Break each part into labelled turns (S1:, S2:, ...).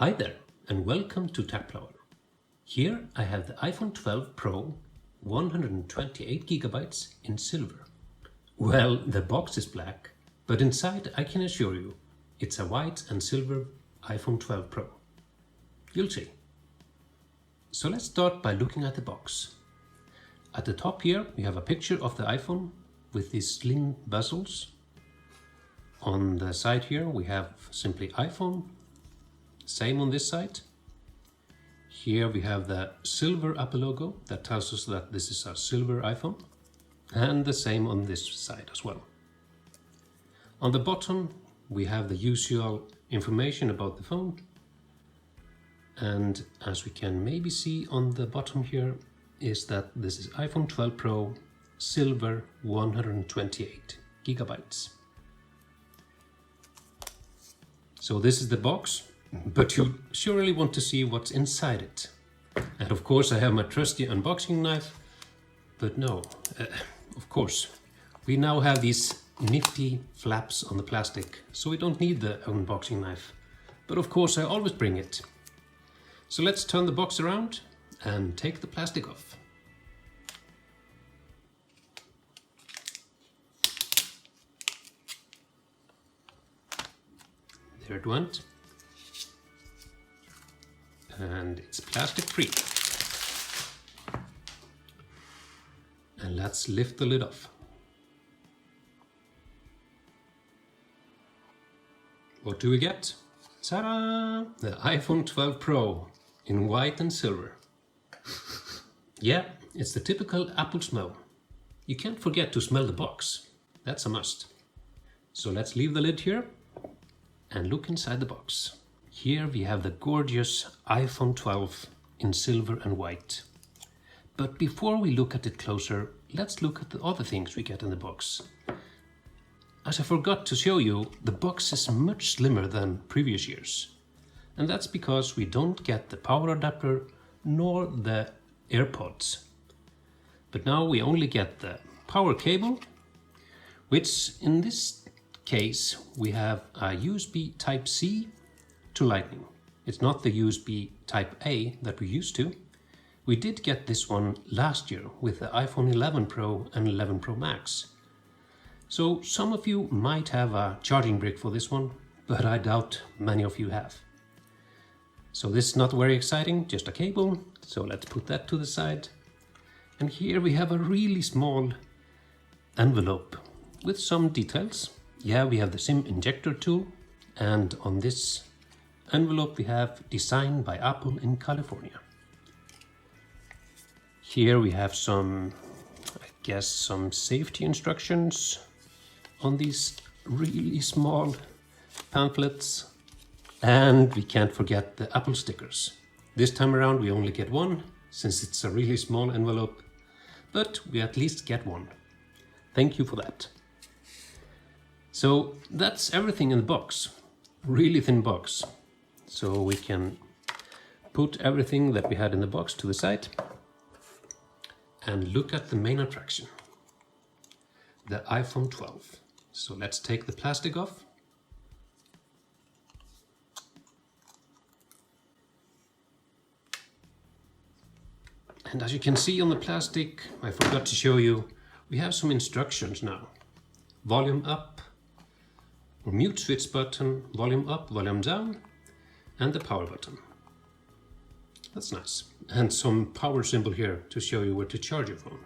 S1: Hi there and welcome to TechPlower. Here I have the iPhone 12 Pro 128GB in silver. Well, the box is black, but inside I can assure you it's a white and silver iPhone 12 Pro. You'll see. So let's start by looking at the box. At the top here we have a picture of the iPhone with these slim bezels. On the side here we have simply iPhone. Same on this side. Here we have the silver Apple logo that tells us that this is a silver iPhone. And the same on this side as well. On the bottom we have the usual information about the phone. And as we can maybe see on the bottom here is that this is iPhone 12 Pro silver 128GB. So this is the box. But you surely want to see what's inside it. And of course I have my trusty unboxing knife, but no, of course. We now have these nifty flaps on the plastic, so we don't need the unboxing knife. But of course I always bring it. So let's turn the box around and take the plastic off. There it went. And it's plastic free. And let's lift the lid off. What do we get? Ta-da! The iPhone 12 Pro in white and silver. Yeah, it's the typical Apple smell. You can't forget to smell the box. That's a must. So let's leave the lid here and look inside the box. Here we have the gorgeous iPhone 12 in silver and white. But before we look at it closer, let's look at the other things we get in the box. As I forgot to show you, the box is much slimmer than previous years. And that's because we don't get the power adapter nor the AirPods. But now we only get the power cable, which in this case we have a USB Type-C to Lightning. It's not the USB Type-A that we used to. We did get this one last year with the iPhone 11 Pro and 11 Pro Max. So some of you might have a charging brick for this one, but I doubt many of you have. So this is not very exciting, just a cable. So let's put that to the side. And here we have a really small envelope with some details. Yeah, we have the SIM injector tool, and on this envelope we have designed by Apple in California. Here we have some safety instructions on these really small pamphlets. And we can't forget the Apple stickers. This time around we only get one, since it's a really small envelope, but we at least get one. Thank you for that. So that's everything in the box. Really thin box. So we can put everything that we had in the box to the side and look at the main attraction, the iPhone 12. So let's take the plastic off. And as you can see on the plastic, I forgot to show you, we have some instructions now. Volume up, or mute switch button, volume up, volume down, and the power button. That's nice. And some power symbol here to show you where to charge your phone.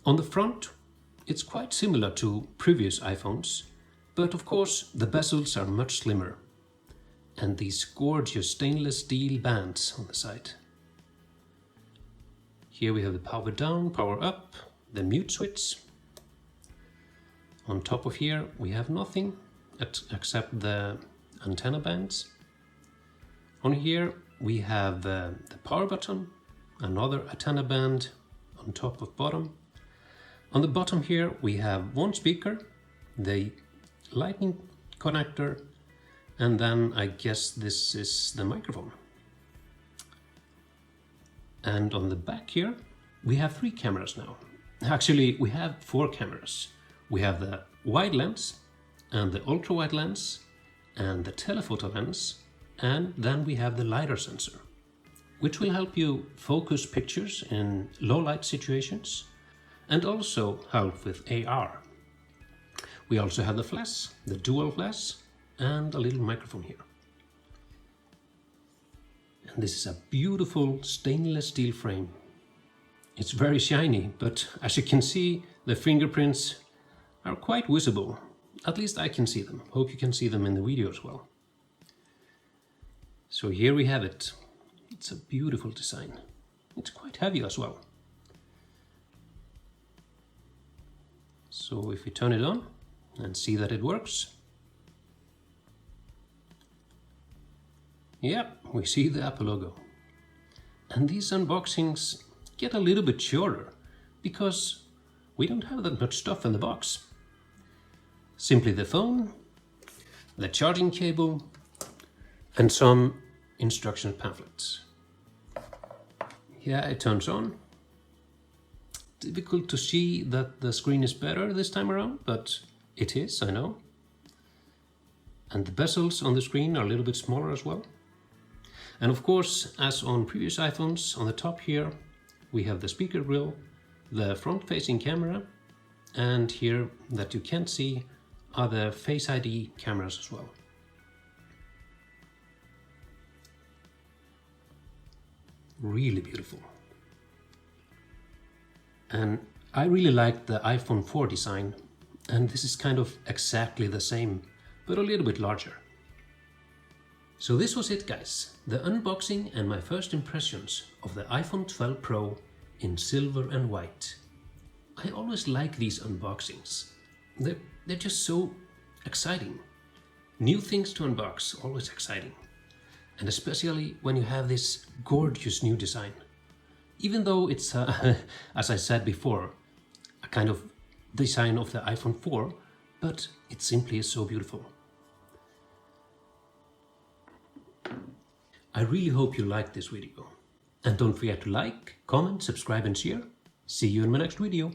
S1: On the front, it's quite similar to previous iPhones, but of course the bezels are much slimmer. And these gorgeous stainless steel bands on the side. Here we have the power down, power up, the mute switch. On top of here we have nothing except the antenna bands. On here we have the power button, another antenna band on top of bottom. On the bottom here we have one speaker, the lightning connector, and then I guess this is the microphone. And on the back here we have 3 cameras now. Actually we have 4 cameras. We have the wide lens and the ultra wide lens and the telephoto lens, and then we have the LiDAR sensor, which will help you focus pictures in low light situations and also help with AR. We also have the flash, the dual flash, and a little microphone here. And this is a beautiful stainless steel frame. It's very shiny, but as you can see, the fingerprints are quite visible. At least I can see them. Hope you can see them in the video as well. So here we have it. It's a beautiful design. It's quite heavy as well. So if we turn it on and see that it works. Yep, we see the Apple logo. And these unboxings get a little bit shorter because we don't have that much stuff in the box. Simply the phone, the charging cable, and some instruction pamphlets. Yeah, it turns on. Difficult to see that the screen is better this time around, but it is, I know. And the bezels on the screen are a little bit smaller as well. And of course, as on previous iPhones, on the top here, we have the speaker grill, the front-facing camera, and here that you can't see are the Face ID cameras as well. Really beautiful. And I really like the iPhone 4 design, and this is kind of exactly the same, but a little bit larger. So this was it, guys, the unboxing and my first impressions of the iPhone 12 Pro in silver and white. I always like these unboxings. They're just so exciting. New things to unbox, always exciting. And especially when you have this gorgeous new design. Even though it's, as I said before, a kind of design of the iPhone 4, but it simply is so beautiful. I really hope you liked this video. And don't forget to like, comment, subscribe and share. See you in my next video.